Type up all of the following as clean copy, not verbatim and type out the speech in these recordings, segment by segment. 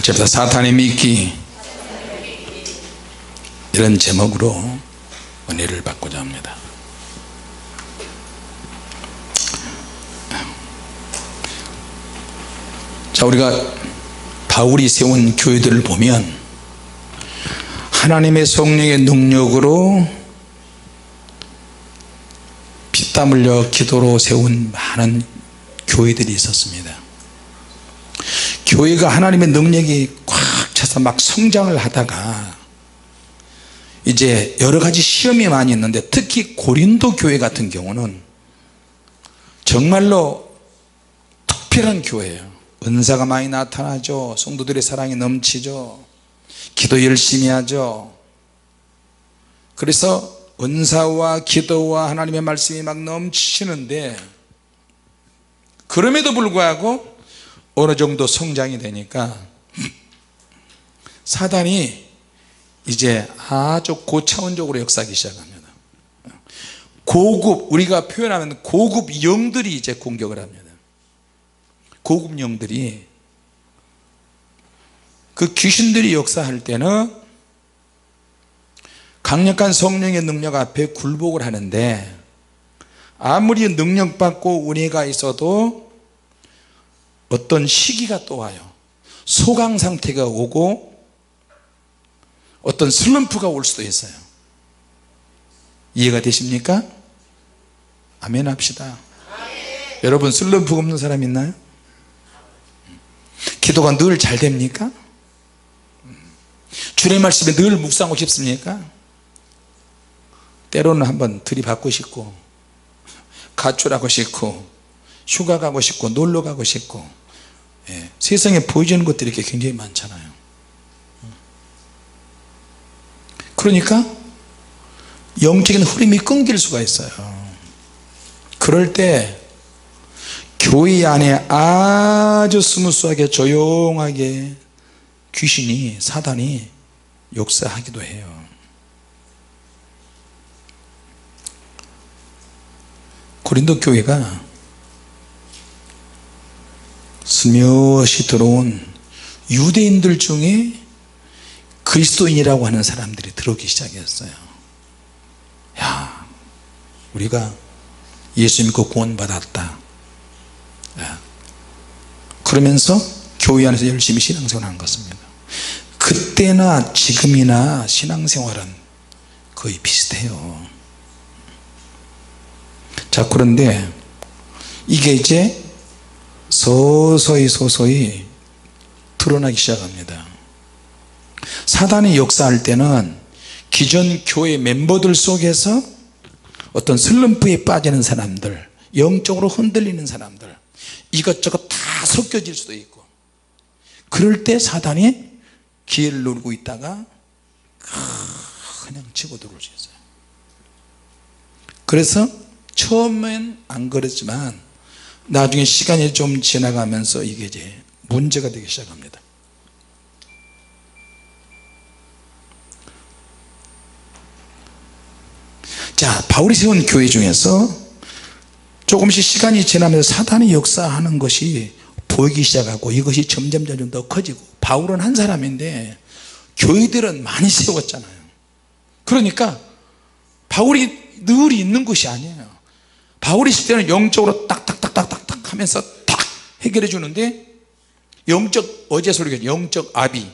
같이 합시다. 사탄의 미끼. 이런 제목으로 은혜를 받고자 합니다. 자, 우리가 바울이 세운 교회들을 보면 하나님의 성령의 능력으로 피땀 흘려 기도로 세운 많은 교회들이 있었습니다. 교회가 하나님의 능력이 꽉 차서 막 성장을 하다가 이제 여러가지 시험이 많이 있는데, 특히 고린도 교회 같은 경우는 정말로 특별한 교회예요. 은사가 많이 나타나죠. 성도들의 사랑이 넘치죠. 기도 열심히 하죠. 그래서 은사와 기도와 하나님의 말씀이 막 넘치는데, 그럼에도 불구하고 어느 정도 성장이 되니까 사단이 이제 아주 고차원적으로 역사하기 시작합니다. 고급, 우리가 표현하면 고급 영들이 이제 공격을 합니다. 고급 영들이, 그 귀신들이 역사할 때는 강력한 성령의 능력 앞에 굴복을 하는데, 아무리 능력받고 은혜가 있어도 어떤 시기가 또 와요. 소강 상태가 오고 어떤 슬럼프가 올 수도 있어요. 이해가 되십니까? 아멘 합시다. 아멘. 여러분, 슬럼프 없는 사람 있나요? 기도가 늘 잘 됩니까? 주의 말씀에 늘 묵상하고 싶습니까? 때로는 한번 들이받고 싶고, 가출하고 싶고, 휴가 가고 싶고, 놀러 가고 싶고, 세상에 보여주는 것들이 이렇게 굉장히 많잖아요. 그러니까 영적인 흐름이 끊길 수가 있어요. 그럴 때 교회 안에 아주 스무스하게 조용하게 귀신이, 사단이 역사하기도 해요. 고린도 교회가 스며시 들어온 유대인들 중에 그리스도인이라고 하는 사람들이 들어오기 시작했어요. 야, 우리가 예수 믿고 구원 받았다. 그러면서 교회 안에서 열심히 신앙생활하는 것입니다. 그때나 지금이나 신앙생활은 거의 비슷해요. 자, 그런데 이게 이제 서서히 드러나기 시작합니다. 사단이 역사할 때는 기존 교회 멤버들 속에서 어떤 슬럼프에 빠지는 사람들, 영적으로 흔들리는 사람들, 이것저것 다 섞여질 수도 있고, 그럴 때 사단이 기회를 누리고 있다가 그냥 치고 들어올 수 있어요. 그래서 처음엔 안 그랬지만 나중에 시간이 좀 지나가면서 이게 이제 문제가 되기 시작합니다. 자, 바울이 세운 교회 중에서 조금씩 시간이 지나면서 사단이 역사하는 것이 보이기 시작하고, 이것이 점점 더 커지고, 바울은 한 사람인데 교회들은 많이 세웠잖아요. 그러니까 바울이 늘 있는 것이 아니에요. 바울이 있을 때는 영적으로 딱딱딱딱딱 하면서 탁 해결해 주는데, 영적, 어제 소리가 영적 아비,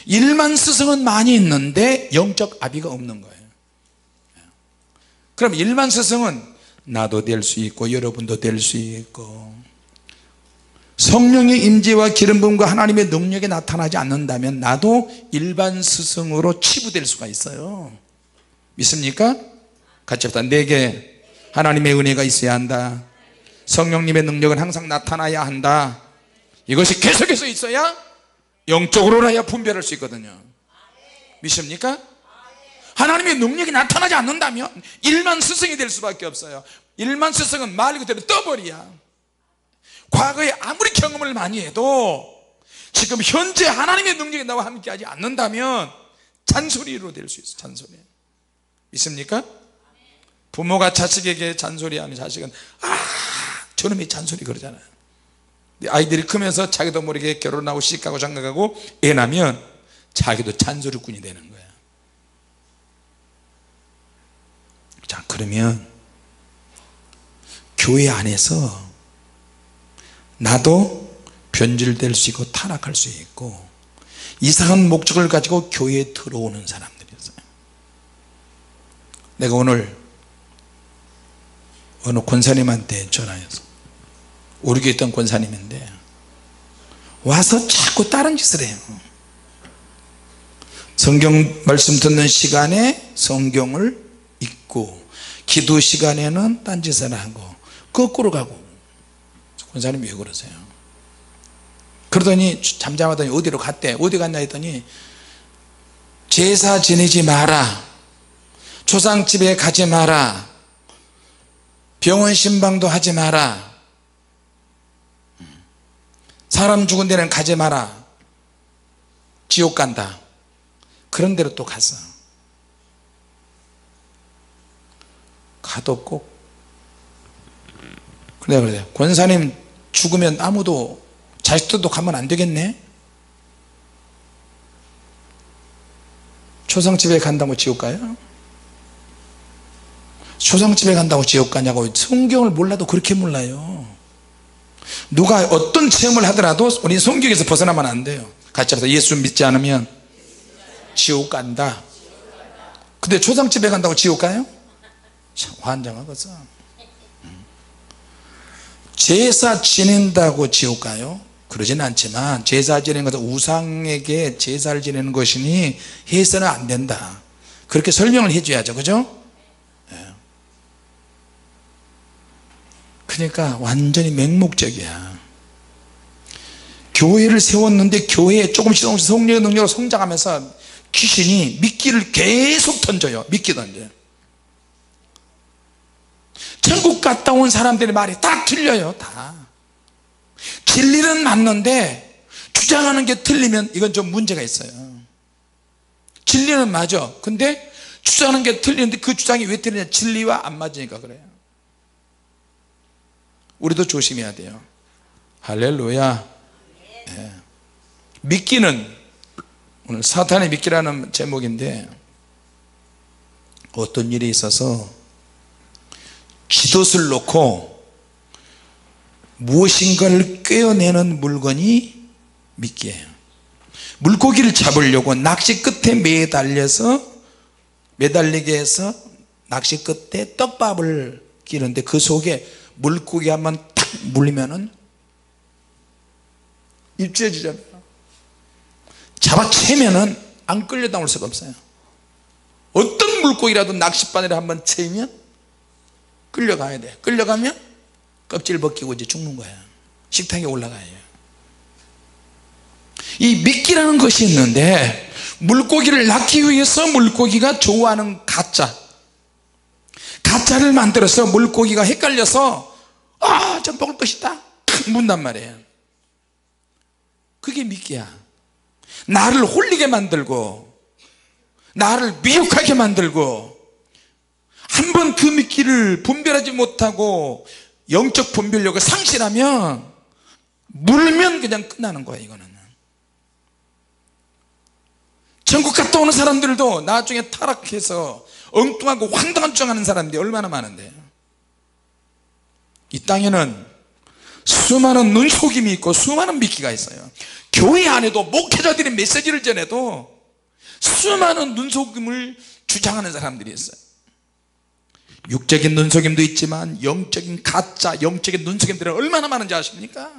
일만 스승은 많이 있는데 영적 아비가 없는 거예요. 그럼 일만 스승은 나도 될 수 있고 여러분도 될 수 있고, 성령의 임재와 기름 부음과 하나님의 능력이 나타나지 않는다면 나도 일반 스승으로 치부될 수가 있어요. 믿습니까? 같이 합시다. 내게 하나님의 은혜가 있어야 한다. 성령님의 능력은 항상 나타나야 한다. 이것이 계속해서 있어야 영적으로나야 분별할 수 있거든요. 믿습니까? 하나님의 능력이 나타나지 않는다면 일만 스승이 될 수밖에 없어요. 일만 스승은 말 그대로 떠버리야. 과거에 아무리 경험을 많이 해도 지금 현재 하나님의 능력이 나와 함께하지 않는다면 잔소리로 될 수 있어요. 잔소리. 믿습니까? 부모가 자식에게 잔소리하는 자식은 저놈이 잔소리 그러잖아요. 아이들이 크면서 자기도 모르게 결혼하고 시집가고 장가가고 애 낳으면 자기도 잔소리꾼이 되는 거야. 자, 그러면 교회 안에서 나도 변질될 수 있고 타락할 수 있고 이상한 목적을 가지고 교회에 들어오는 사람들이 있어요. 내가 오늘 어느 권사님한테 전화해서 우리 교회 있던 권사님인데 와서 자꾸 다른 짓을 해요. 성경 말씀 듣는 시간에 성경을 읽고 기도 시간에는 딴짓을 하고 거꾸로 가고. 권사님이 왜 그러세요? 그러더니 잠잠하더니 어디로 갔대. 어디 갔냐 했더니 제사 지내지 마라, 초상집에 가지 마라, 병원 신방도 하지 마라, 사람 죽은 데는 가지 마라, 지옥 간다. 그런 데로 또 갔어. 가도 꼭 그래 권사님 죽으면 아무도 자식들도 가면 안 되겠네. 초상집에 간다고 지옥 가요? 초상집에 간다고 지옥 가냐고. 성경을 몰라도 그렇게 몰라요. 누가 어떤 체험을 하더라도 우리 성경에서 벗어나면 안 돼요. 같이 합시다. 예수 믿지 않으면 지옥 간다. 근데 초상집에 간다고 지옥 가요? 참 환장하겠어. 제사 지낸다고 지옥 가요? 그러진 않지만 제사 지내는 것은 우상에게 제사를 지내는 것이니 해서는 안 된다, 그렇게 설명을 해줘야죠. 그죠? 그러니까 완전히 맹목적이야. 교회를 세웠는데 교회에 조금씩 성령의 능력으로 성장하면서 귀신이 미끼를 계속 던져요. 미끼 던져요. 천국 갔다 온 사람들의 말이 다 틀려요. 다 진리는 맞는데 주장하는 게 틀리면 이건 좀 문제가 있어요. 진리는 맞아. 근데 주장하는 게 틀리는데 그 주장이 왜 틀리냐, 진리와 안 맞으니까 그래요. 우리도 조심해야 돼요. 할렐루야. 네. 미끼는 오늘 사탄의 미끼라는 제목인데 어떤 일이 있어서 쥐덫을 놓고 무엇인가를 꿰어내는 물건이 미끼예요. 물고기를 잡으려고 낚시 끝에 매달리게 해서 낚시 끝에 떡밥을 끼는데 그 속에 물고기 한번 탁 물리면은 입질해주잖아요. 잡아채면은 안 끌려 나올 수가 없어요. 어떤 물고기라도 낚싯바늘에 한번 채면 끌려가야 돼. 끌려가면 껍질 벗기고 이제 죽는 거야. 식탁에 올라가요. 이 미끼라는 것이 있는데 물고기를 낳기 위해서 물고기가 좋아하는 가짜를 만들어서 물고기가 헷갈려서 좀 먹을 것이다 문단 말이에요. 그게 미끼야. 나를 홀리게 만들고 나를 미혹하게 만들고 한 번 그 미끼를 분별하지 못하고 영적 분별력을 상실하면 물면 그냥 끝나는 거야. 이거는 천국 갔다 오는 사람들도 나중에 타락해서 엉뚱하고 황당한 주장하는 사람들이 얼마나 많은데, 이 땅에는 수많은 눈속임이 있고 수많은 미끼가 있어요. 교회 안에도 목회자들이 메시지를 전해도 수많은 눈속임을 주장하는 사람들이 있어요. 육적인 눈속임도 있지만 영적인 가짜, 영적인 눈속임들은 얼마나 많은지 아십니까?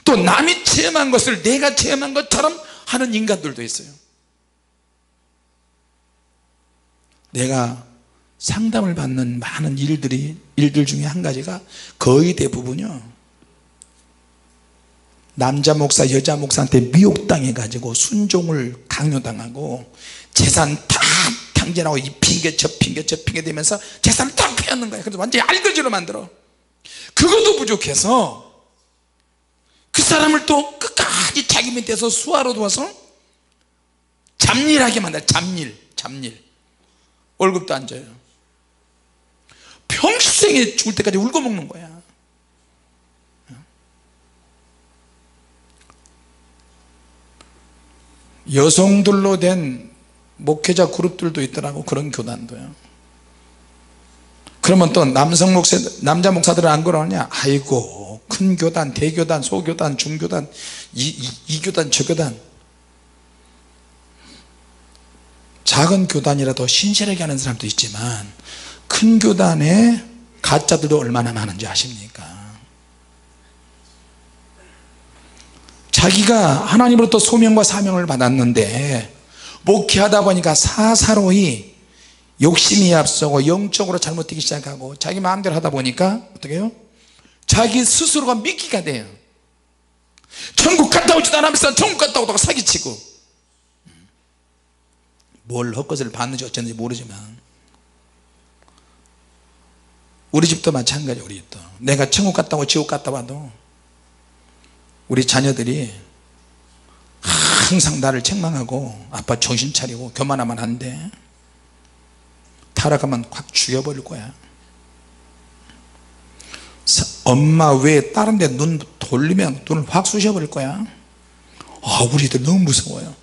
또 남이 체험한 것을 내가 체험한 것처럼 하는 인간들도 있어요. 내가 상담을 받는 많은 일들 중에 한 가지가 거의 대부분요, 남자 목사 여자 목사한테 미혹당해 가지고 순종을 강요당하고 재산 다 탕진하고 이 핑계 저 핑계 되면서 재산을 딱 빼앗는 거야. 그래서 완전히 알거지로 만들어. 그것도 부족해서 그 사람을 또 끝까지 자기 밑에서 수하로 두어서 잡일하게 만들어. 잡일. 월급도 안 줘요. 평생에 죽을 때까지 울고 먹는 거야. 여성들로 된 목회자 그룹들도 있더라고. 그런 교단도요. 그러면 또 남자 목사들은 안 그러냐? 아이고 큰 교단, 대교단, 소교단, 중교단, 이 교단, 저 교단. 작은 교단이라도 신실하게 하는 사람도 있지만 큰 교단에 가짜들도 얼마나 많은지 아십니까? 자기가 하나님으로부터 소명과 사명을 받았는데 목회하다 보니까 사사로이 욕심이 앞서고 영적으로 잘못되기 시작하고 자기 마음대로 하다 보니까 어떻게 해요? 자기 스스로가 미끼가 돼요. 천국 갔다 오지도 않으면서 천국 갔다 오다가 사기치고 뭘 헛것을 봤는지 어쩐지 모르지만 우리 집도 마찬가지. 우리 집도 내가 천국 갔다 오고 지옥 갔다 와도 우리 자녀들이 항상 나를 책망하고 아빠 정신 차리고 교만하면 안 돼. 타락하면 확 죽여버릴 거야. 엄마 왜 다른 데 눈 돌리면 눈을 확 쑤셔버릴 거야. 우리 애들 너무 무서워요.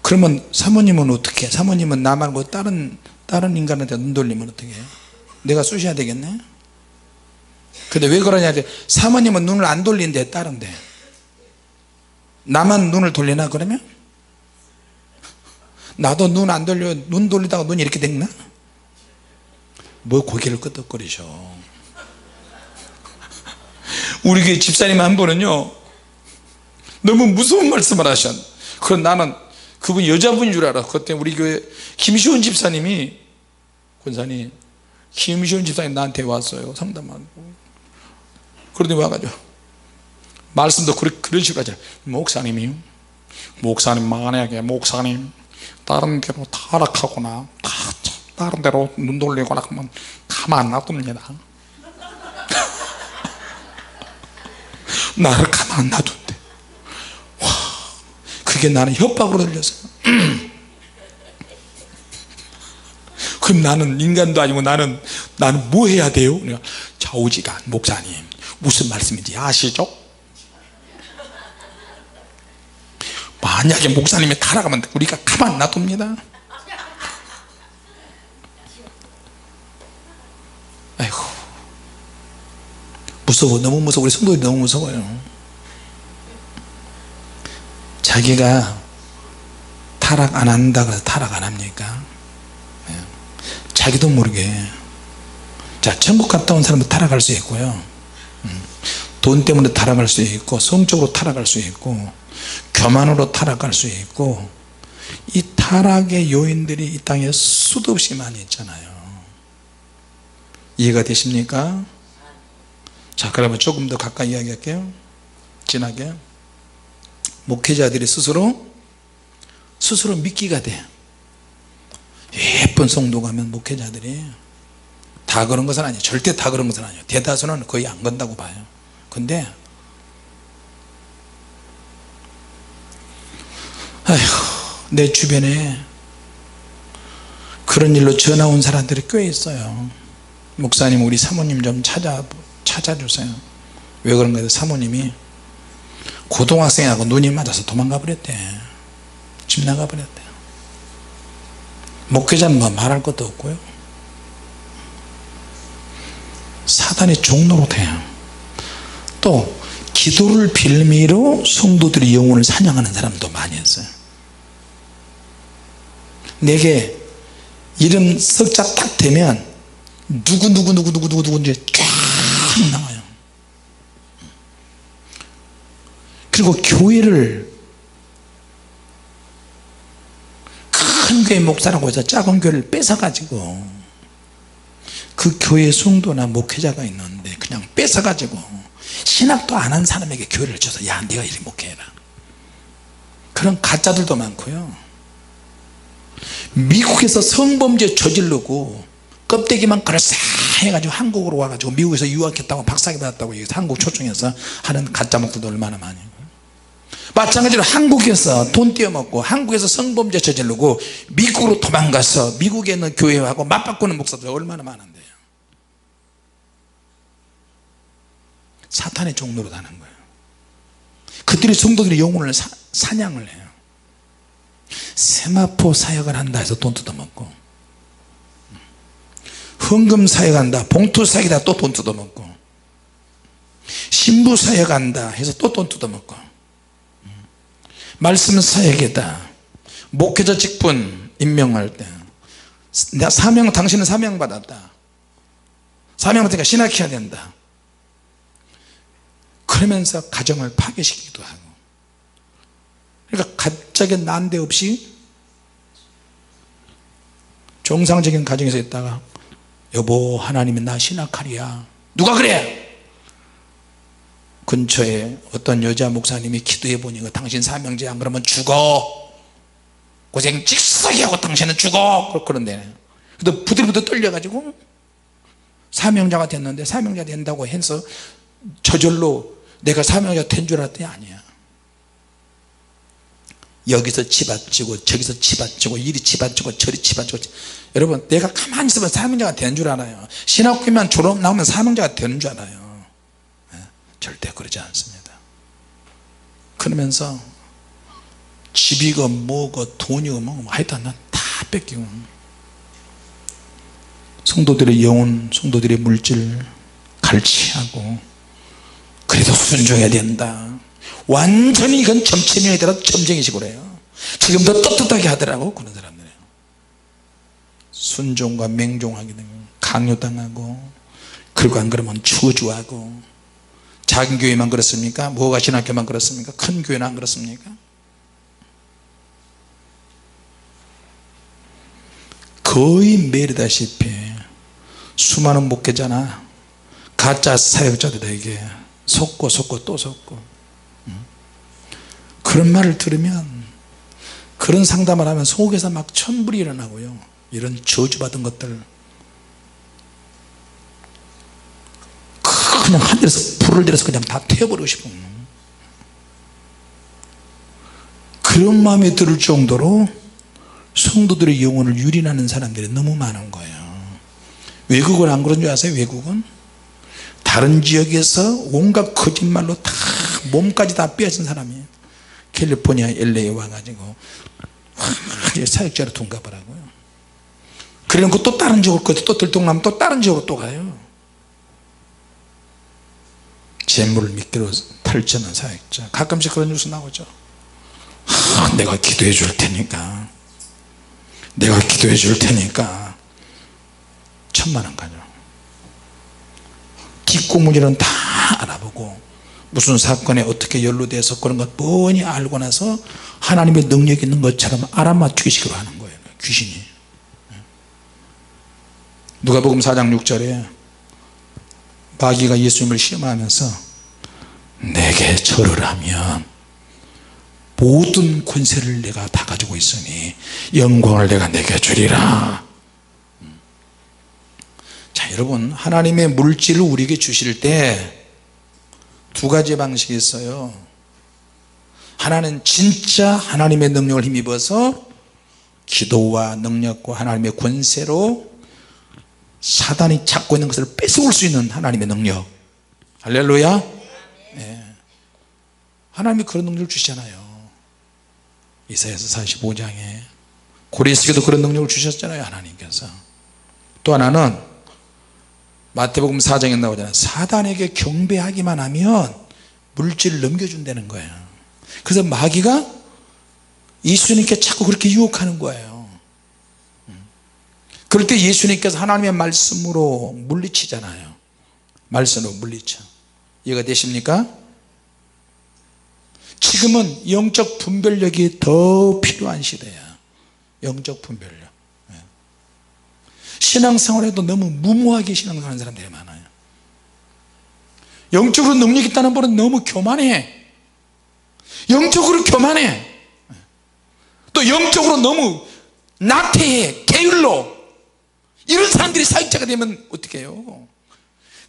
그러면 사모님은 어떻게 해? 사모님은 나 말고 다른 인간한테 눈 돌리면 어떻게 해? 내가 쑤셔야 되겠네. 근데 왜 그러냐? 사모님은 눈을 안 돌린대. 다른데 나만 눈을 돌리나? 그러면 나도 눈 안 돌려. 눈 돌리다가 눈이 이렇게 됐나? 뭐 고개를 끄덕거리셔. 우리 교회 집사님 한 분은요 너무 무서운 말씀을 하셨. 그럼 나는 그분 여자분인 줄 알아. 그때 우리 교회 김시훈 집사님이, 권사님 김시훈 집사님 나한테 왔어요. 상담하고. 그러더니 와가지고 말씀도 그런 식으로 하죠. 목사님 만약에 목사님 다른 데로 타락하거나 다른 데로 눈 돌리거나 하면 가만 안 놔둡니다. 나를 가만 안 놔둔대. 와, 그게 나는 협박으로 들렸어요. 그럼 나는 인간도 아니고 나는 뭐 해야 돼요? 좌우지간 목사님 무슨 말씀인지 아시죠? 만약에 목사님이 타락하면 우리가 가만 안 놔둡니다. 아이고 무서워. 너무 무서워. 우리 성도들이 너무 무서워요. 자기가 타락 안 한다 그래서 타락 안 합니까? 자기도 모르게. 자, 천국 갔다 온 사람도 타락할 수 있고요, 돈 때문에 타락할 수 있고, 성적으로 타락할 수 있고, 교만으로 타락할 수 있고, 이 타락의 요인들이 이 땅에 수도 없이 많이 있잖아요. 이해가 되십니까? 자, 그러면 조금 더 가까이 이야기할게요. 진하게. 목회자들이 스스로 미끼가 돼. 예쁜 성도 가면 목회자들이 다 그런 것은 아니에요. 절대 다 그런 것은 아니에요. 대다수는 거의 안 건다고 봐요. 근데 아이고, 내 주변에 그런 일로 전화 온 사람들이 꽤 있어요. 목사님 우리 사모님 좀 찾아주세요. 왜 그런가 해서 사모님이 고등학생하고 눈이 맞아서 도망가 버렸대. 집 나가 버렸대. 목회자는 뭐 말할 것도 없고요. 사단의 종로로 돼요. 또 기도를 빌미로 성도들이 영혼을 사냥하는 사람도 많이 있어요. 내게 이름 석자 딱 되면 누구 이제 쫙 나와요. 그리고 교회를 큰 교회 목사라고 해서 작은 교회를 뺏어가지고 그 교회 성도나 목회자가 있는데 그냥 뺏어가지고 신학도 안 한 사람에게 교회를 줘서 야 네가 이렇게 목회해라. 그런 가짜들도 많고요. 미국에서 성범죄 저지르고 껍데기만 그럴싸해가지고 한국으로 와가지고 미국에서 유학했다고 박사학위 받았다고 한국 초청해서 하는 가짜 목사도 얼마나 많이. 마찬가지로 한국에서 돈 떼어먹고 한국에서 성범죄 저지르고 미국으로 도망가서 미국에 있는 교회하고 맞바꾸는 목사들 얼마나 많은데요. 사탄의 종로로 가는 거예요. 그들이 성도들의 영혼을 사냥을 해요. 세마포 사역을 한다 해서 돈 뜯어먹고, 헌금 사역한다, 봉투 사역이다 또 돈 뜯어먹고, 신부 사역한다 해서 또 돈 뜯어먹고, 말씀 사역이다, 목회자 직분 임명할 때 내가 사명, 당신은 사명 받았다, 사명 받으니까 신학해야 된다, 그러면서 가정을 파괴시키기도 하고. 그러니까 갑자기 난데없이 정상적인 가정에서 있다가 여보 하나님이 나 신학하리야. 누가 그래? 근처에 어떤 여자 목사님이 기도해 보니까 당신 사명제 안 그러면 죽어, 고생 직석이 하고 당신은 죽어, 그런데 근데 부들부들 떨려가지고 사명자가 됐는데, 사명자 된다고 해서 저절로 내가 사명자 된 줄 알았더니 아니야. 여기서 치받치고 저기서 치받치고 이리 치받치고 저리 치받치고. 여러분, 내가 가만히 있으면 사명자가 되는 줄 알아요? 신학교만 졸업 나오면 사명자가 되는 줄 알아요? 절대 그러지 않습니다. 그러면서 집이고 뭐고 돈이고 뭐고 하여튼 난 다 뺏기고, 성도들의 영혼, 성도들의 물질 갈취하고, 그래도 순종해야 된다, 완전히 이건 점체명에 따라 점쟁이식으로 해요. 지금도 떳떳하게 하더라고. 그런 사람들이에요. 순종과 맹종하게 되면 강요당하고, 그리고 안 그러면 저주하고. 작은 교회만 그렇습니까? 뭐가 신학교만 그렇습니까? 큰 교회는 안 그렇습니까? 거의 매일다시피 수많은 목회자나 가짜 사역자들에게 속고 또 속고, 그런 말을 들으면, 그런 상담을 하면 속에서 막 천불이 일어나고요. 이런 저주받은 것들 그냥 하늘에서 불을 들여서 그냥 다 태워버리고 싶은 그런 마음이 들 정도로 성도들의 영혼을 유린하는 사람들이 너무 많은 거예요. 외국은 안 그런 줄 아세요? 외국은 다른 지역에서 온갖 거짓말로 다 몸까지 다 빼앗은 사람이에요. 캘리포니아 LA에 와가지고 사역자로 둔갑을 하고요. 그래놓고 또 다른 지역으로, 또 들통나면 또 다른 지역으로 또 가요. 재물을 미끼로 탈취하는 사역자. 가끔씩 그런 뉴스 나오죠. 내가 기도해 줄 테니까, 내가 기도해 줄 테니까 1000,000원 가죠. 뒷공문이는 다 알아보고, 무슨 사건에 어떻게 연루돼서 그런 것 뻔히 알고 나서 하나님의 능력이 있는 것처럼 알아맞추기식으로 하는 거예요. 귀신이. 누가복음 4장 6절에 마귀가 예수님을 시험하면서 내게 절을 하면 모든 권세를 내가 다 가지고 있으니 영광을 내가 내게 주리라. 자, 여러분, 하나님의 물질을 우리에게 주실 때 두 가지 방식이 있어요. 하나는 진짜 하나님의 능력을 힘입어서 기도와 능력과 하나님의 권세로 사단이 잡고 있는 것을 뺏어올 수 있는 하나님의 능력. 할렐루야. 네. 하나님이 그런 능력을 주시잖아요. 이사야서 45장에 고레스에게도 그런 능력을 주셨잖아요, 하나님께서. 또 하나는 마태복음 4장에 나오잖아요. 사단에게 경배하기만 하면 물질을 넘겨준다는 거예요. 그래서 마귀가 예수님께 자꾸 그렇게 유혹하는 거예요. 그럴 때 예수님께서 하나님의 말씀으로 물리치잖아요. 말씀으로 물리쳐. 이해가 되십니까? 지금은 영적 분별력이 더 필요한 시대야. 영적 분별력. 신앙생활에도 너무 무모하게 신앙생활하는 사람들이 많아요. 영적으로 능력이 있다는 분은 너무 교만해. 영적으로 교만해. 또 영적으로 너무 나태해, 게을러. 이런 사람들이 사역자가 되면 어떻게 해요?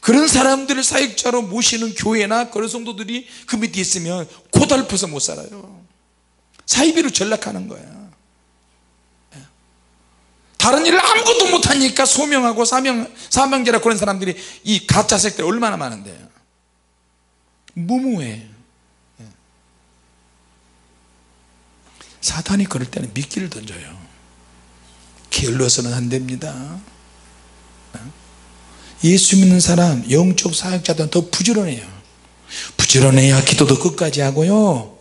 그런 사람들을 사역자로 모시는 교회나 그런 성도들이 그 밑에 있으면 고달퍼서 못 살아요. 사이비로 전락하는 거야. 다른 일을 아무것도 못하니까 소명하고 사명제라 그런 사람들이 이 가짜 사역들이 얼마나 많은데요. 무모해. 사탄이 그럴 때는 미끼를 던져요. 게을러서는 안 됩니다. 예수 믿는 사람 영적 사역자들은 더 부지런해요. 부지런해야 기도도 끝까지 하고요,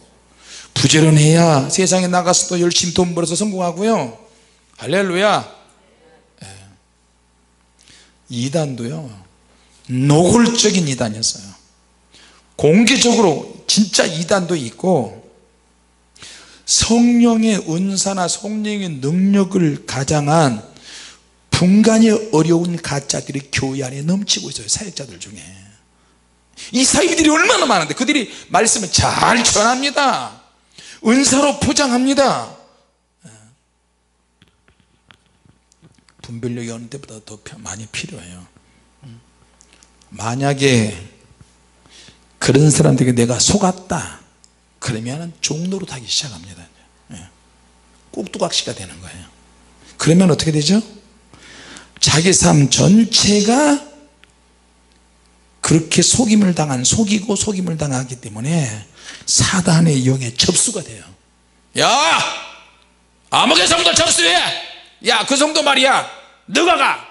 부지런해야 세상에 나가서도 열심히 돈 벌어서 성공하고요. 할렐루야. 이단도요 노골적인 이단이었어요. 공개적으로 진짜 이단도 있고, 성령의 은사나 성령의 능력을 가장한 분간이 어려운 가짜들이 교회 안에 넘치고 있어요. 사역자들 중에 이 사이들이 얼마나 많은데, 그들이 말씀을 잘 전합니다. 은사로 포장합니다. 분별력이 어느 때보다 더 많이 필요해요. 만약에 그런 사람들에게 내가 속았다 그러면 종로로 타기 시작합니다. 꼭두각시가 되는 거예요. 그러면 어떻게 되죠? 자기 삶 전체가 그렇게 속임을 당한, 속이고 속임을 당하기 때문에 사단의 영에 접수가 돼요. 야 아무개 성도 접수해. 야 그 성도 말이야 너가 가,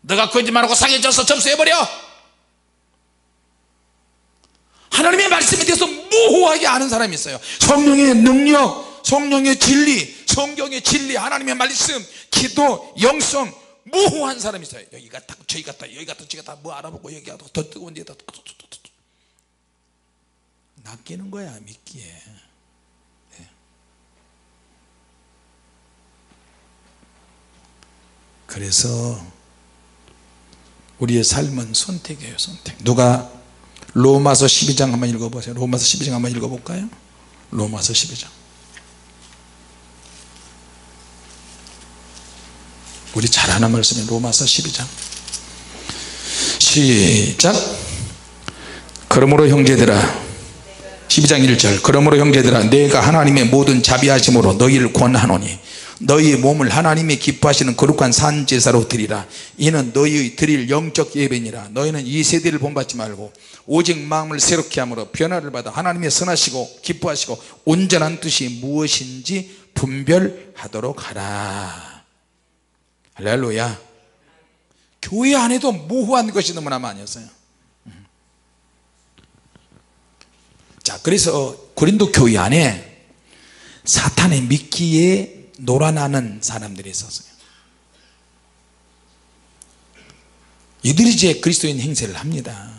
너가 거짓말하고 상해져서 접수해버려. 하나님의 말씀에 대해서 모호하게 아는 사람이 있어요. 성령의 능력, 성령의 진리, 성경의 진리, 하나님의 말씀, 기도, 영성 모호한 사람이 있어요. 여기 갔다 저기 갔다 여기 갔다 저기 갔다 뭐 알아보고 여기 가도 더 뜨거운 데다 낚이는 거야 미끼에. 그래서 우리의 삶은 선택이에요. 선택. 누가 로마서 12장 한번 읽어보세요. 로마서 12장 한번 읽어볼까요? 로마서 12장. 우리 잘 아는 말씀이 로마서 12장 시작. 그러므로 형제들아, 12장 1절, 그러므로 형제들아 내가 하나님의 모든 자비하심으로 너희를 권하노니 너희의 몸을 하나님이 기뻐하시는 거룩한 산제사로 드리라. 이는 너희의 드릴 영적 예배니라. 너희는 이 세대를 본받지 말고 오직 마음을 새롭게 함으로 변화를 받아 하나님의 선하시고 기뻐하시고 온전한 뜻이 무엇인지 분별하도록 하라. 할렐루야. 교회 안에도 모호한 것이 너무나 많았어요. 자, 그래서 고린도 교회 안에 사탄의 미끼에 놀아나는 사람들이 있었어요. 이들이 이제 그리스도인 행세를 합니다.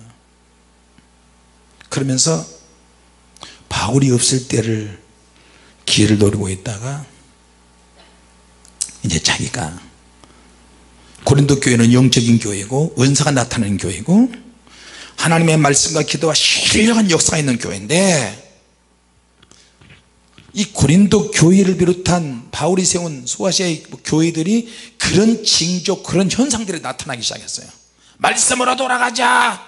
그러면서 바울이 없을 때를 기회를 노리고 있다가 이제 자기가, 고린도 교회는 영적인 교회고 은사가 나타나는 교회고 하나님의 말씀과 기도와 신령한 역사가 있는 교회인데, 이 고린도 교회를 비롯한 바울이 세운 소아시아의 교회들이 그런 징조, 그런 현상들이 나타나기 시작했어요. 말씀으로 돌아가자,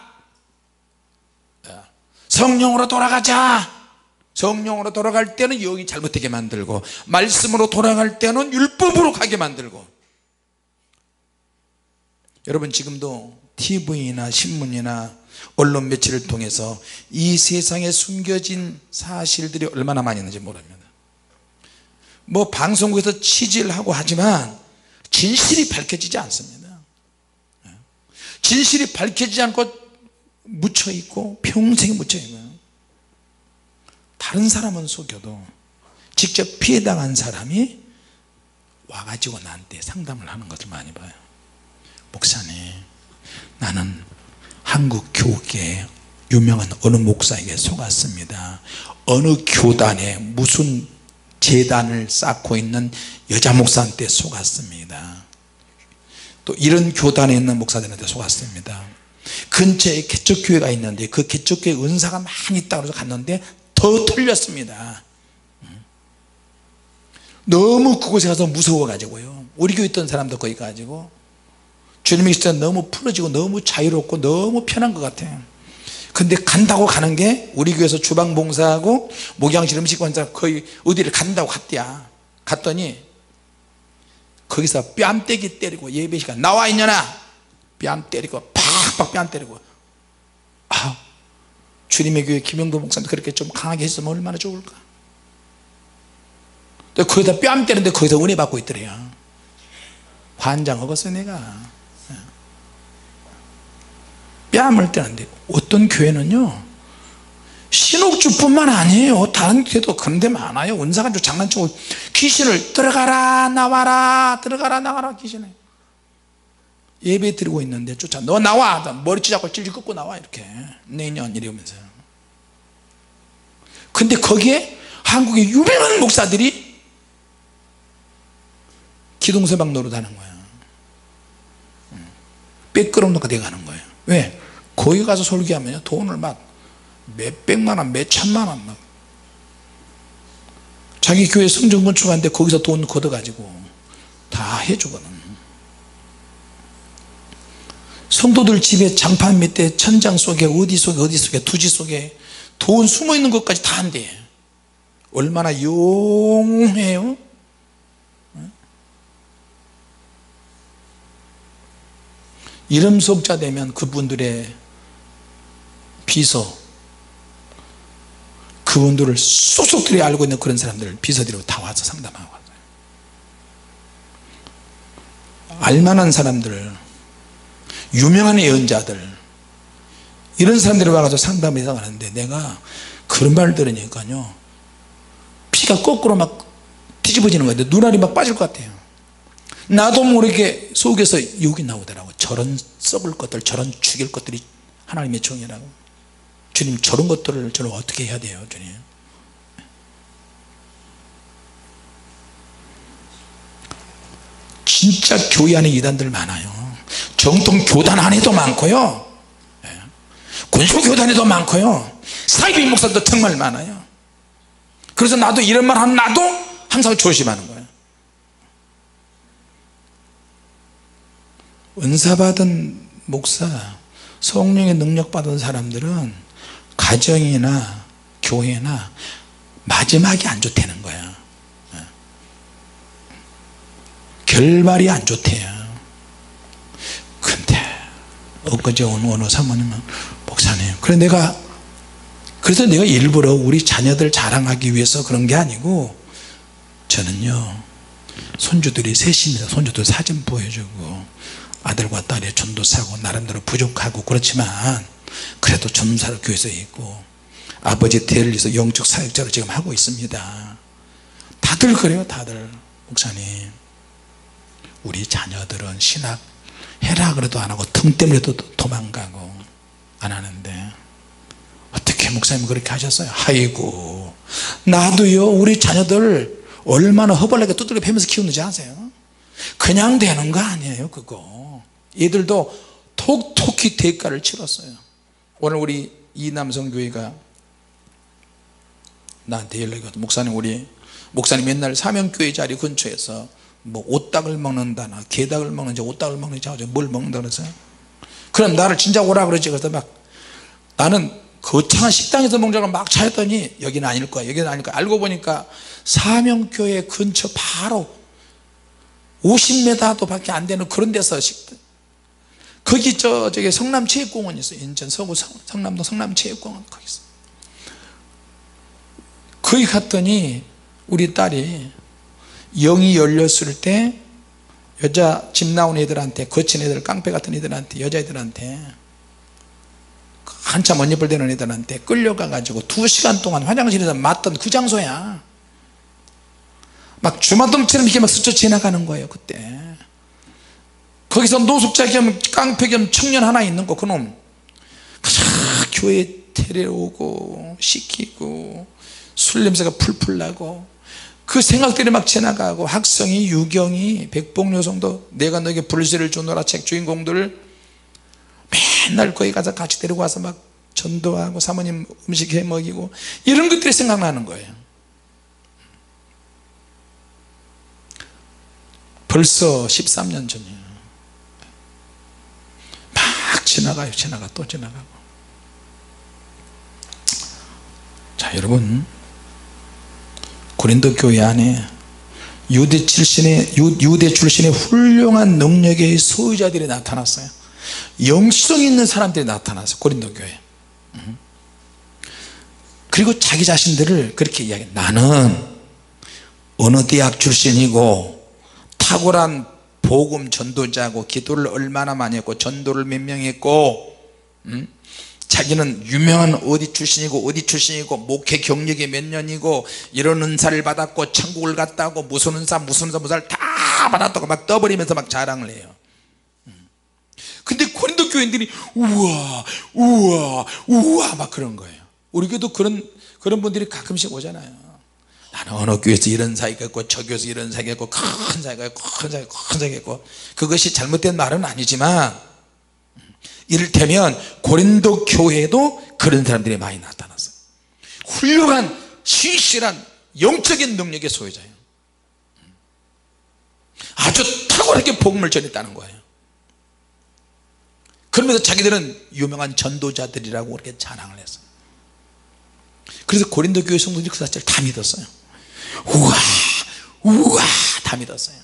성령으로 돌아가자. 성령으로 돌아갈 때는 영이 잘못되게 만들고, 말씀으로 돌아갈 때는 율법으로 가게 만들고. 여러분 지금도 TV나 신문이나 언론 매체를 통해서 이 세상에 숨겨진 사실들이 얼마나 많이 있는지 모릅니다. 뭐 방송국에서 취재를 하고 하지만 진실이 밝혀지지 않습니다. 진실이 밝혀지지 않고 묻혀있고 평생 묻혀있고요. 다른 사람은 속여도 직접 피해당한 사람이 와가지고 나한테 상담을 하는 것을 많이 봐요. 목사님, 나는 한국 교계에 유명한 어느 목사에게 속았습니다. 어느 교단에 무슨 재단을 쌓고 있는 여자 목사한테 속았습니다. 또 이런 교단에 있는 목사들한테 속았습니다. 근처에 개척교회가 있는데 그 개척교회 은사가 많이 있다고 해서 갔는데 더 틀렸습니다. 너무 그곳에 가서 무서워 가지고요, 우리 교회 있던 사람도 거기 가지고 주님이 있을 때 너무 풀어지고 너무 자유롭고 너무 편한 것 같아요. 근데 간다고 가는 게 우리 교회에서 주방 봉사하고 목양실 음식 관사 거의 어디를 간다고 갔대야. 갔더니 거기서 뺨때기 때리고, 예배 시간 나와 있냐나 뺨 때리고 팍팍 뺨 때리고. 주님의 교회 김영도 목사님 그렇게 좀 강하게 했으면 얼마나 좋을까. 거기다 뺨 때리는데 거기서 은혜 받고 있더래요. 환장하겠어요 내가. 뺨을 때리는데 어떤 교회는요 신옥주뿐만 아니에요 다른 교회도 그런 데 많아요. 은사가지고 장난치고 귀신을 들어가라 나와라 들어가라 나와라 귀신을 예배 드리고 있는데 쫓아 너 나와 머리치 잡고 찔찔 꺾고 나와 이렇게 내년 이러면서요. 근데 거기에 한국의 유명한 목사들이 기동서방 노릇하는 거야. 빼끄럼 놓고 돼가는 거예요. 왜? 거기 가서 설교하면 돈을 막 몇백만원 몇천만원 막 자기 교회 성전 건축하는데 거기서 돈 걷어가지고 다 해주거든. 성도들 집에 장판 밑에 천장 속에 어디 속에 두지 속에 돈 숨어있는 것까지 다 한대. 얼마나 용해요. 이름 속자 되면 그분들의 비서 그분들을 쏙쏙들이 알고 있는 그런 사람들을 비서들이 다 와서 상담하고 알만한 사람들 유명한 예언자들 이런 사람들이 와가지고 상담해서 가는데 내가 그런 말 들으니까요 피가 거꾸로 막 뒤집어지는 거예요. 눈알이 막 빠질 것 같아요. 나도 모르게 속에서 욕이 나오더라고. 저런 썩을 것들 저런 죽일 것들이 하나님의 정의라고. 주님 저런 것들을 저는 어떻게 해야 돼요 주님. 진짜 교회 안에 이단들 많아요. 정통 교단 안에도 많고요 군수 교단에도 많고요 사이비 목사도 정말 많아요. 그래서 나도 이런 말 하면 나도 항상 조심하는 거예요. 은사받은 목사 성령의 능력 받은 사람들은 가정이나 교회나 마지막이 안 좋다는 거야. 결말이 안 좋대요. 근데 엊그제 어느 사모님은 목사님 그래서 내가 일부러 우리 자녀들 자랑하기 위해서 그런 게 아니고 저는요 손주들이 셋입니다. 손주들 사진 보여주고 아들과 딸이 전도사고 나름대로 부족하고 그렇지만 그래도 전도사로 교회에서 있고 아버지 대를 위해서 영적 사역자로 지금 하고 있습니다. 다들 그래요. 다들 목사님 우리 자녀들은 신학 해라 그래도 안 하고 등 때문에도 도망가고 안 하는데 어떻게 목사님 그렇게 하셨어요? 아이고 나도요 우리 자녀들 얼마나 허벌나게 두들겨 패면서 키우는지 아세요? 그냥 되는 거 아니에요 그거. 얘들도 톡톡히 대가를 치렀어요. 오늘 우리 이남성교회가 나한테 연락이 왔다. 목사님 우리 목사님 맨날 사명교회 자리 근처에서 뭐 오딱을 먹는다나 게닭을 먹는지 오딱을 먹는지 뭘 먹는다 그래서 그럼 나를 진짜 오라 그러지. 그래서 막 나는 거창한 식당에서 먹자고 막 찾았더니 여기는 아닐 거야 여기는 아닐 거야. 알고 보니까 사명교회 근처 바로 50m도 밖에 안 되는 그런 데서 거기 저기 성남체육공원이 있어요. 인천 서구 성남동 성남체육공원 거기 있어요. 거기 갔더니 우리 딸이 영이 열렸을 때 여자 집 나온 애들한테 거친 애들 깡패 같은 애들한테 여자애들한테 한참 언니뻘 되는 애들한테 끌려가 가지고 2시간 동안 화장실에서 맞던 그 장소야. 막 주마등처럼 이렇게 막 스쳐 지나가는 거예요. 그때 거기서 노숙자 겸 깡패 겸 청년 하나 있는 거 그놈 교회에 데려오고 시키고 술 냄새가 풀풀 나고 그 생각들이 막 지나가고 학성이 유경이 백봉요성도 내가 너에게 불시를 주노라 책 주인공들을 맨날 거기 가서 같이 데리고 와서 막 전도하고 사모님 음식 해 먹이고 이런 것들이 생각나는 거예요. 벌써 13년 전이에요. 막 지나가요. 또 지나가고. 자 여러분 고린도 교회 안에 유대 출신의 훌륭한 능력의 소유자들이 나타났어요. 영성 있는 사람들이 나타났어요. 고린도 교회. 그리고 자기 자신들을 그렇게 이야기해요. 나는 어느 대학 출신이고 탁월한 복음 전도자고 기도를 얼마나 많이 했고 전도를 몇 명 했고 자기는 유명한 어디 출신이고 목회 경력이 몇 년이고 이런 은사를 받았고 천국을 갔다고 무슨 은사를 다 받았다고 막 떠버리면서 막 자랑을 해요. 근데 고린도 교인들이 우와 막 그런 거예요. 우리 교회도 그런 분들이 가끔씩 오잖아요. 나는 어느 교회에서 이런 사이가 있고 저 교회에서 이런 사이가 있고 큰 사이가 있고 큰 사이가 있고 그것이 잘못된 말은 아니지만 이를테면 고린도 교회에도 그런 사람들이 많이 나타났어요. 훌륭한 신실한 영적인 능력의 소유자예요. 아주 탁월하게 복음을 전했다는 거예요. 그러면서 자기들은 유명한 전도자들이라고 그렇게 자랑을 했어요. 그래서 고린도 교회 성도들이 그 사실을 다 믿었어요. 우와 다 믿었어요.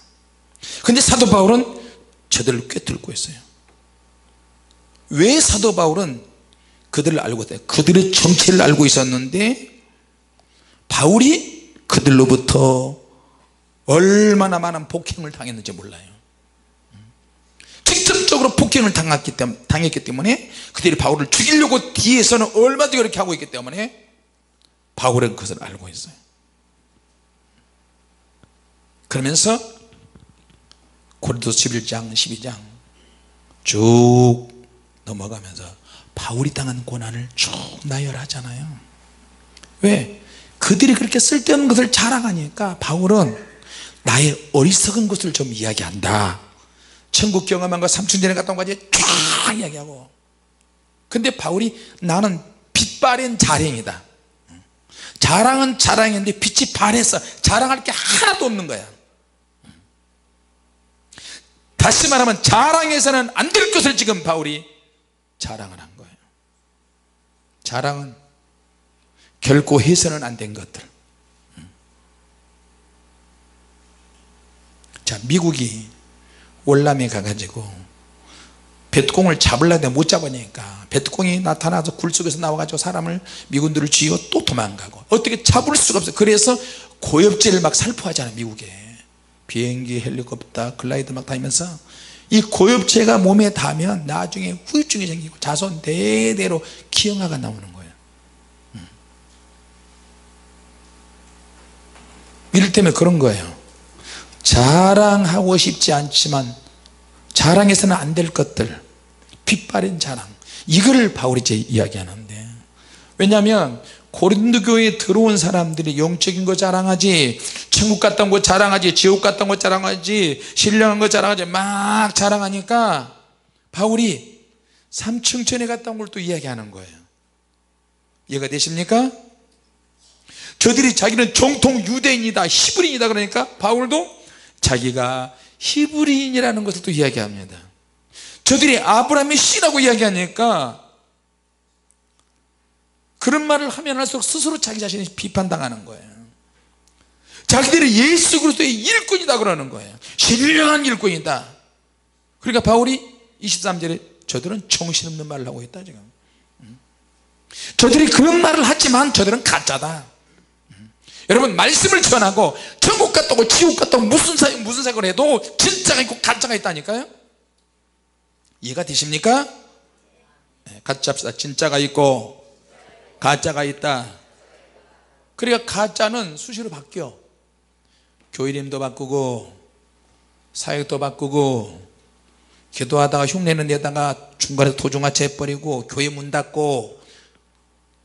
근데 사도 바울은 저들을 꿰뚫고 있어요. 왜 사도 바울은 그들을 알고 있어요? 그들의 정체를 알고 있었는데 바울이 그들로부터 얼마나 많은 폭행을 당했는지 몰라요. 직접적으로 폭행을 당했기 때문에 그들이 바울을 죽이려고 뒤에서는 얼마든지 그렇게 하고 있기 때문에 바울은 그것을 알고 있어요. 그러면서 고린도서 11장 12장 쭉 넘어가면서 바울이 당한 고난을 쭉 나열하잖아요. 왜? 그들이 그렇게 쓸데없는 것을 자랑하니까 바울은 나의 어리석은 것을 좀 이야기한다. 천국 경험한 거 삼층전에 갔다 온 거까지 쫙 이야기하고. 근데 바울이 나는 빛바랜 자랑이다. 자랑은 자랑인데 빛이 바래서 자랑할 게 하나도 없는 거야. 다시 말하면 자랑해서는 안 될 것을 지금 바울이 자랑을 한 거예요. 자랑은 결코 해서는 안 된 것들. 자, 미국이 월남에 가가지고 뱃공을 잡으려는데 못 잡으니까 뱃공이 나타나서 굴 속에서 나와가지고 사람을 미군들을 쥐고 또 도망가고 어떻게 잡을 수가 없어요. 그래서 고엽제를 막 살포하잖아요. 미국에 비행기 헬리콥터 글라이더 막 다니면서 이 고엽제가 몸에 닿으면 나중에 후유증이 생기고 자손 대대로 기형아가 나오는 거예요. 이를테면 그런 거예요. 자랑하고 싶지 않지만 자랑해서는 안 될 것들, 빛바랜 자랑, 이거를 바울이 이제 이야기하는데, 왜냐하면 고린도 교회에 들어온 사람들이 영적인 거 자랑하지, 천국 갔다 온 거 자랑하지, 지옥 갔다 온 거 자랑하지, 신령한 거 자랑하지, 막 자랑하니까 바울이 삼층천에 갔다 온 걸 또 이야기하는 거예요. 이해가 되십니까? 저들이 자기는 정통 유대인이다, 히브리인이다 그러니까 바울도 자기가 히브리인이라는 것을 또 이야기합니다. 저들이 아브라함의 씨라고 이야기하니까 그런 말을 하면 할수록 스스로 자기 자신이 비판당하는 거예요. 자기들이 예수 그리스도의 일꾼이다 그러는 거예요. 신령한 일꾼이다. 그러니까 바울이 23절에 저들은 정신없는 말을 하고 있다 지금. 저들이 그런 말을 하지만 저들은 가짜다. 여러분, 말씀을 전하고 천국 갔다 오고 지옥 갔다 오고 무슨 사역을 해도 진짜가 있고 가짜가 있다니까요. 이해가 되십니까? 같이 합시다. 진짜가 있고 가짜가 있다. 그러니까 가짜는 수시로 바뀌어. 교회 이름도 바꾸고 사역도 바꾸고 기도하다가 흉내는 내다가 중간에서 도중하체 해버리고 교회 문 닫고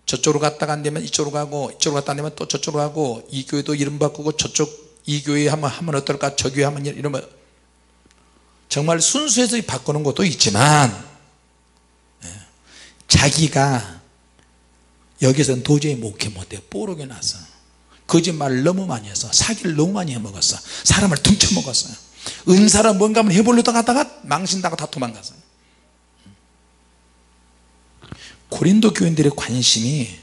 저쪽으로 갔다가 안 되면 이쪽으로 가고 이쪽으로 갔다 안 되면 또 저쪽으로 가고 이 교회도 이름 바꾸고 저쪽 이 교회 하면 어떨까 저 교회 하면 이러면 정말 순수해서 바꾸는 것도 있지만 자기가 여기서는 도저히 목회 못해 뽀록이 나서 거짓말을 너무 많이 해서 사기를 너무 많이 해먹었어. 사람을 둥쳐먹었어요. 은사를 뭔가 한번 해보려다 가다가 망신다고 다 도망갔어요. 고린도 교인들의 관심이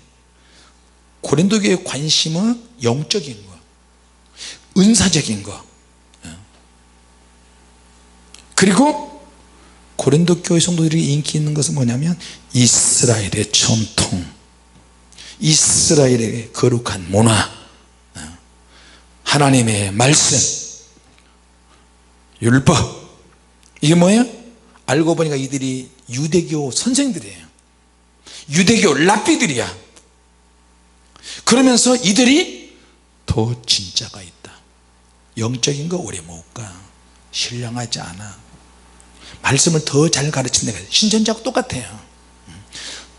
고린도 교회의 관심은 영적인 거, 은사적인 거. 그리고 고린도 교회 성도들이 인기 있는 것은 뭐냐면 이스라엘의 전통, 이스라엘의 거룩한 문화, 하나님의 말씀, 율법, 이게 뭐예요? 알고 보니까 이들이 유대교 선생들이에요. 유대교 랍비들이야. 그러면서 이들이 더 진짜가 있다, 영적인 거 오래 못 가, 신령하지 않아, 말씀을 더 잘 가르치는 데가 신천지하고 똑같아요.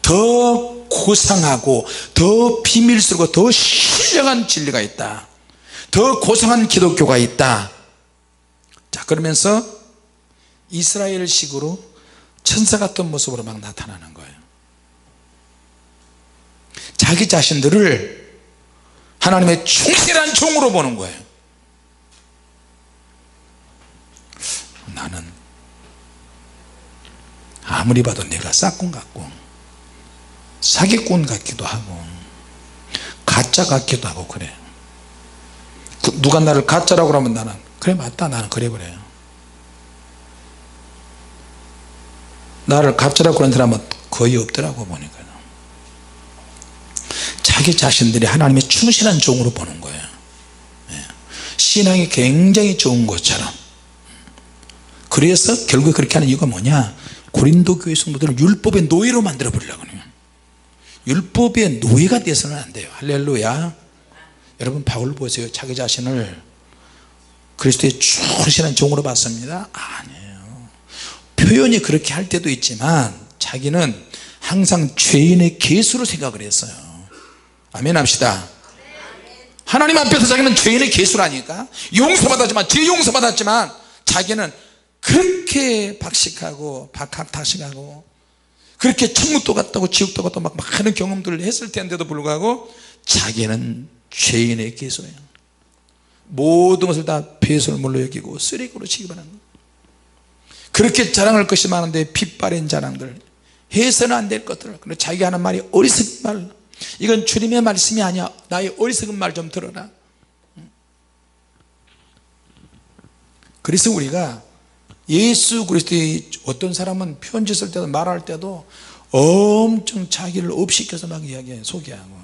더 고상하고 더 비밀스럽고 더 신령한 진리가 있다, 더 고상한 기독교가 있다. 자, 그러면서 이스라엘식으로 천사 같은 모습으로 막 나타나는 거예요. 자기 자신들을 하나님의 충실한 종으로 보는 거예요. 나는 아무리 봐도 내가 싹군 같고 사기꾼 같기도 하고 가짜 같기도 하고 그래. 누가 나를 가짜라고 하면 나는 그래 맞다, 나는 그래 그래요. 나를 가짜라고 하는 사람은 거의 없더라고 보니까. 자기 자신들이 하나님의 충실한 종으로 보는 거예요. 신앙이 굉장히 좋은 것처럼. 그래서 결국에 그렇게 하는 이유가 뭐냐, 고린도 교회 성도들을 율법의 노예로 만들어 버리려고 해요. 율법의 노예가 돼서는 안 돼요. 할렐루야. 여러분 바울 보세요. 자기 자신을 그리스도의 충실한 종으로 봤습니다? 아니에요. 표현이 그렇게 할 때도 있지만 자기는 항상 죄인의 개수로 생각을 했어요. 아멘 합시다. 하나님 앞에서 자기는 죄인의 개수라니까. 용서받았지만, 죄 용서받았지만 자기는 그렇게 박식하고 박학다식하고 그렇게 천국도 갔다고 지옥도 갔다고 막 많은 경험들을 했을 텐데도 불구하고 자기는 죄인의 개수예요. 모든 것을 다 배설물로 여기고 쓰레기로 취급하는 거예요. 그렇게 자랑할 것이 많은데 핏바랜 자랑들, 해서는 안 될 것들. 그리고 자기가 하는 말이 어리석은 말, 이건 주님의 말씀이 아니야, 나의 어리석은 말 좀 들어라. 그래서 우리가 예수 그리스도의 어떤 사람은 편지 쓸 때도 말할 때도 엄청 자기를 업시켜서 막 이야기해, 소개하고.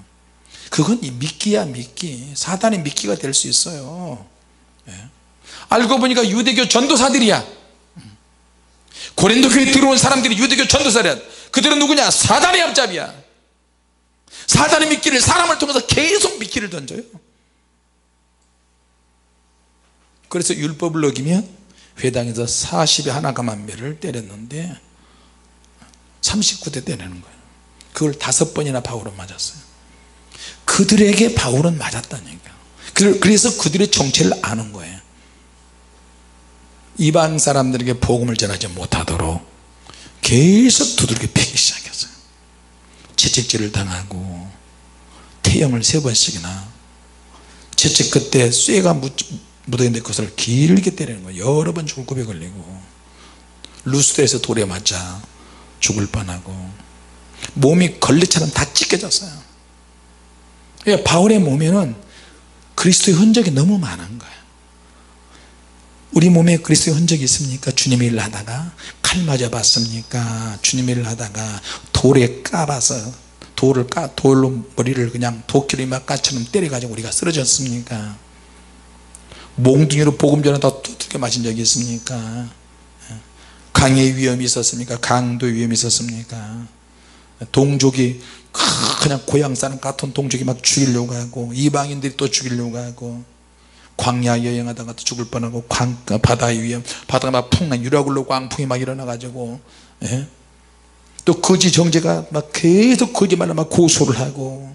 그건 미끼야, 미끼. 사단의 미끼가 될 수 있어요. 알고 보니까 유대교 전도사들이야. 고린도 교회에 들어온 사람들이 유대교 전도사들이야. 그들은 누구냐? 사단의 앞잡이야. 사단의 미끼를, 사람을 통해서 계속 미끼를 던져요. 그래서 율법을 어기면 회당에서 40에 하나가만 매를 때렸는데 39대 때리는 거예요. 그걸 5번이나 바울은 맞았어요. 그들에게 바울은 맞았다니까. 그래서 그들의 정체를 아는 거예요. 이방 사람들에게 복음을 전하지 못하도록 계속 두들겨 패기 시작했어요. 채찍질을 당하고 태형을 3번씩이나, 채찍 끝에 쇠가 묻어있는데 그것을 길게 때리는 거예요. 여러 번 죽을 고비 걸리고, 루스드에서 돌에 맞아 죽을 뻔하고, 몸이 걸레처럼 다 찢겨졌어요. 그러니까 바울의 몸에는 그리스도의 흔적이 너무 많은 거예요. 우리 몸에 그리스도의 흔적이 있습니까? 주님의 일을 하다가 칼 맞아 봤습니까? 주님의 일을 하다가 돌에 까봐서 돌로 머리를 그냥 도끼로 막 까처럼 때려가지고 우리가 쓰러졌습니까? 몽둥이로 복음 전하다 두들겨 맞은 적이 있습니까? 강의 위험이 있었습니까? 강도 위험이 있었습니까? 동족이 그냥 고향 사람 같은 동족이 막 죽이려고 하고, 이방인들이 또 죽이려고 하고, 광야 여행하다가 또 죽을 뻔하고, 바다의 위험, 바다가 막 풍랑, 유라굴로 광풍이 막 일어나가지고, 또 거짓 정죄가 막 계속 거짓말로 막 고소를 하고,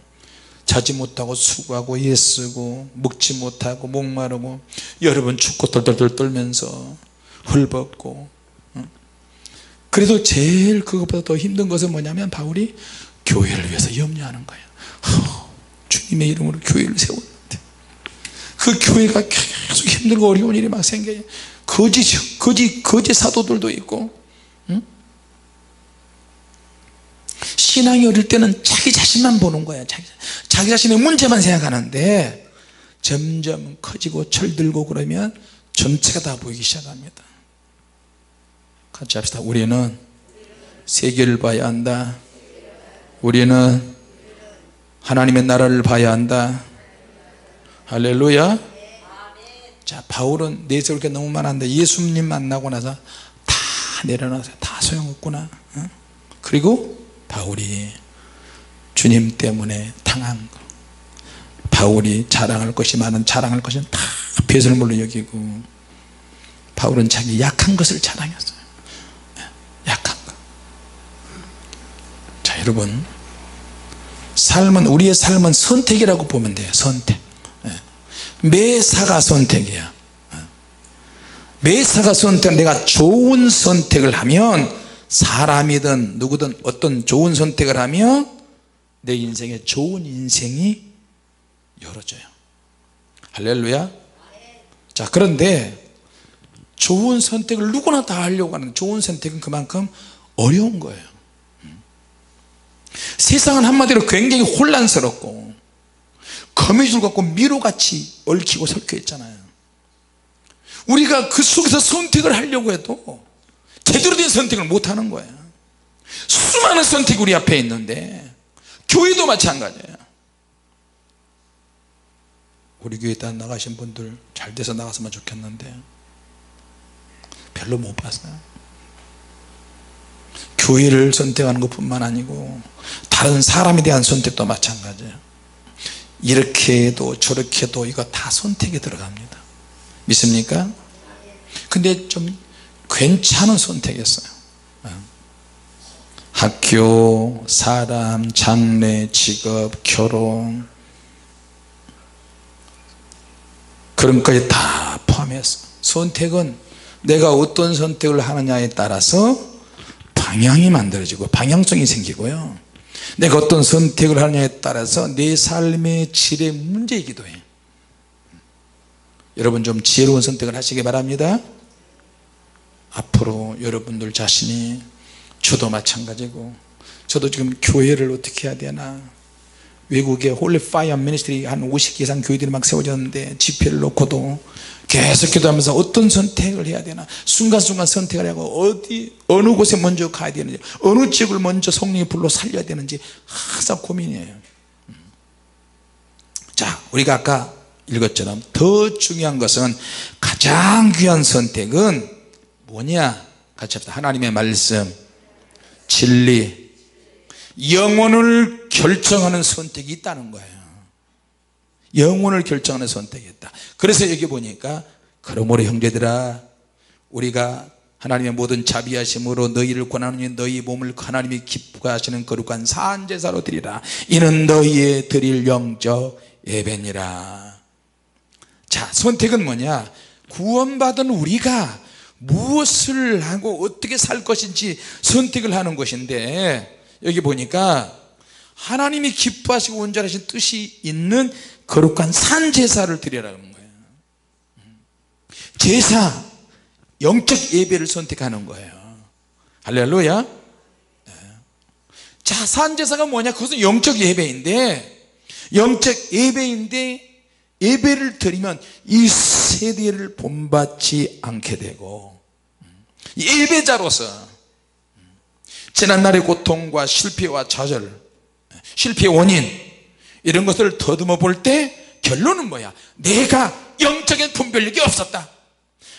자지 못하고 수고하고 애쓰고 먹지 못하고 목마르고 여러 번 죽고 덜덜덜 떨면서 헐벗고. 그래도 제일 그것보다 더 힘든 것은 뭐냐면 바울이 교회를 위해서 염려하는 거예요. 주님의 이름으로 교회를 세웠는데 그 교회가 계속 힘들고 어려운 일이 막 생겨요. 거짓 사도들도 있고. 신앙이 어릴 때는 자기 자신만 보는 거야. 자기 자신의 문제만 생각하는데 점점 커지고 철들고 그러면 전체가 다 보이기 시작합니다. 같이 합시다. 우리는 세계를 봐야 한다. 우리는 하나님의 나라를 봐야 한다. 할렐루야. 자, 바울은 내세울 게 너무 많았는데 예수님 만나고 나서 다 내려놔서 다 소용없구나. 그리고 바울이 주님 때문에 당한 거, 바울이 자랑할 것이 많은 자랑할 것은 다 배설물로 여기고, 바울은 자기 약한 것을 자랑했어요. 약한 것. 자, 여러분, 삶은, 우리의 삶은 선택이라고 보면 돼요. 선택. 매사가 선택이야. 매사가 선택. 내가 좋은 선택을 하면, 사람이든 누구든 어떤 좋은 선택을 하면 내 인생에 좋은 인생이 열어져요. 할렐루야. 자, 그런데 좋은 선택을 누구나 다 하려고 하는 좋은 선택은 그만큼 어려운 거예요. 세상은 한마디로 굉장히 혼란스럽고 거미줄 같고 미로같이 얽히고 설켜 있잖아요. 우리가 그 속에서 선택을 하려고 해도 제대로 된 선택을 못하는 거예요. 수많은 선택이 우리 앞에 있는데, 교회도 마찬가지예요. 우리 교회 다 나가신 분들 잘 돼서 나갔으면 좋겠는데 별로 못 봤어요. 교회를 선택하는 것뿐만 아니고 다른 사람에 대한 선택도 마찬가지예요. 이렇게 해도 저렇게 해도 이거 다 선택에 들어갑니다. 믿습니까? 근데 좀 괜찮은 선택이었어요. 학교, 사람, 장래, 직업, 결혼, 그런 것까지 다 포함해서 선택은 내가 어떤 선택을 하느냐에 따라서 방향이 만들어지고 방향성이 생기고요, 내가 어떤 선택을 하느냐에 따라서 내 삶의 질의 문제이기도 해요. 여러분 좀 지혜로운 선택을 하시기 바랍니다. 앞으로 여러분들 자신이, 저도 마찬가지고, 저도 지금 교회를 어떻게 해야 되나, 외국에 홀리 파이어 미니스트리 한 50개 이상 교회들이 막 세워졌는데 집회를 놓고도 계속 기도하면서 어떤 선택을 해야 되나, 순간순간 선택을 하고 어느 곳에 먼저 가야 되는지, 어느 지역을 먼저 성령이 불러 살려야 되는지 항상 고민이에요. 자, 우리가 아까 읽었처럼 더 중요한 것은, 가장 귀한 선택은 뭐냐? 같이 합시다. 하나님의 말씀, 진리, 영혼을 결정하는 선택이 있다는 거예요. 영혼을 결정하는 선택이 있다. 그래서 여기 보니까, 그러므로 형제들아, 우리가 하나님의 모든 자비하심으로 너희를 권하노니 너희 몸을 하나님이 기뻐하시는 거룩한 산제사로 드리라. 이는 너희의 드릴 영적 예배니라. 자, 선택은 뭐냐? 구원받은 우리가 무엇을 하고 어떻게 살 것인지 선택을 하는 것인데, 여기 보니까 하나님이 기뻐하시고 온전하신 뜻이 있는 거룩한 산제사를 드리라는 거예요. 제사, 영적 예배를 선택하는 거예요. 할렐루야. 자, 산제사가 뭐냐? 그것은 영적 예배인데, 예배를 드리면 이 세대를 본받지 않게 되고, 예배자로서 지난날의 고통과 실패와 좌절, 실패의 원인, 이런 것들을 더듬어 볼 때 결론은 뭐야? 내가 영적인 분별력이 없었다.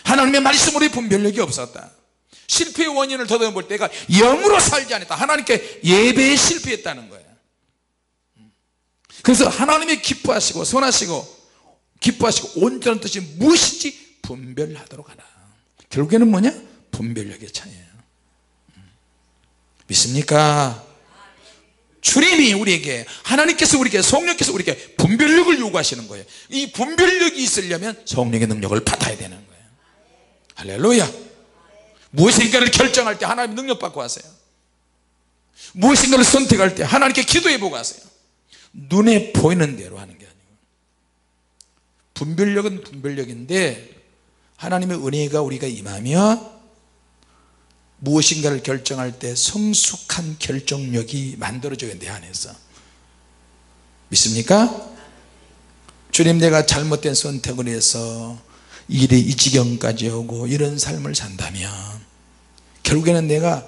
하나님의 말씀으로의 분별력이 없었다. 실패의 원인을 더듬어 볼 때가 영으로 살지 않았다. 하나님께 예배에 실패했다는 거예요. 그래서 하나님이 기뻐하시고 선하시고 기뻐하시고 온전한 뜻이 무엇인지 분별하도록 하라. 결국에는 뭐냐? 분별력의 차이예요. 믿습니까? 주님이 우리에게, 하나님께서 우리에게, 성령께서 우리에게 분별력을 요구하시는 거예요. 이 분별력이 있으려면 성령의 능력을 받아야 되는 거예요. 할렐루야. 무엇인가를 결정할 때 하나님의 능력 받고 하세요. 무엇인가를 선택할 때 하나님께 기도해보고 하세요. 눈에 보이는 대로 하는 게 아니고, 분별력은 분별력인데 하나님의 은혜가 우리가 임하면 무엇인가를 결정할 때 성숙한 결정력이 만들어져야 내 안에서. 믿습니까? 주님, 내가 잘못된 선택을 해서 일이 이 지경까지 오고 이런 삶을 산다면 결국에는 내가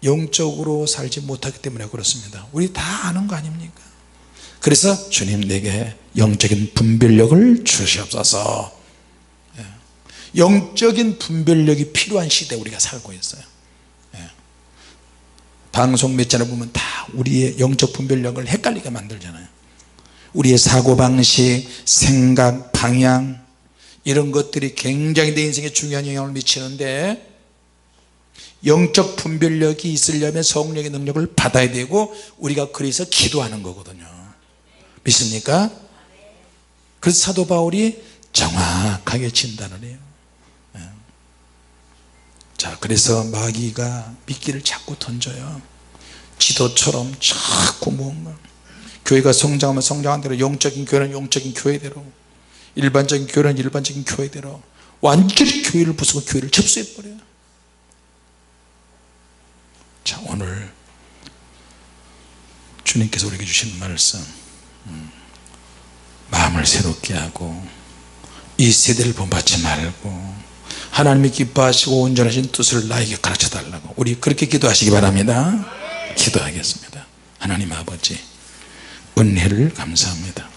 영적으로 살지 못하기 때문에 그렇습니다. 우리 다 아는 거 아닙니까? 그래서 주님, 내게 영적인 분별력을 주시옵소서. 영적인 분별력이 필요한 시대에 우리가 살고 있어요. 예. 방송 몇 채널 보면 다 우리의 영적 분별력을 헷갈리게 만들잖아요. 우리의 사고방식, 생각, 방향 이런 것들이 굉장히 내 인생에 중요한 영향을 미치는데, 영적 분별력이 있으려면 성령의 능력을 받아야 되고 우리가 그래서 기도하는 거거든요. 믿습니까? 그래서 사도 바울이 정확하게 진단을 해요. 자, 그래서 마귀가 미끼를 자꾸 던져요. 지도처럼 자꾸 뭔가, 교회가 성장하면 성장한 대로, 영적인 교회는 영적인 교회대로, 일반적인 교회는 일반적인 교회대로 완전히 교회를 부수고 교회를 접수해버려요. 자, 오늘 주님께서 우리에게 주신 말씀, 마음을 새롭게 하고 이 세대를 본받지 말고 하나님이 기뻐하시고 온전하신 뜻을 나에게 가르쳐 달라고, 우리 그렇게 기도하시기 바랍니다. 기도하겠습니다. 하나님 아버지, 은혜를 감사합니다.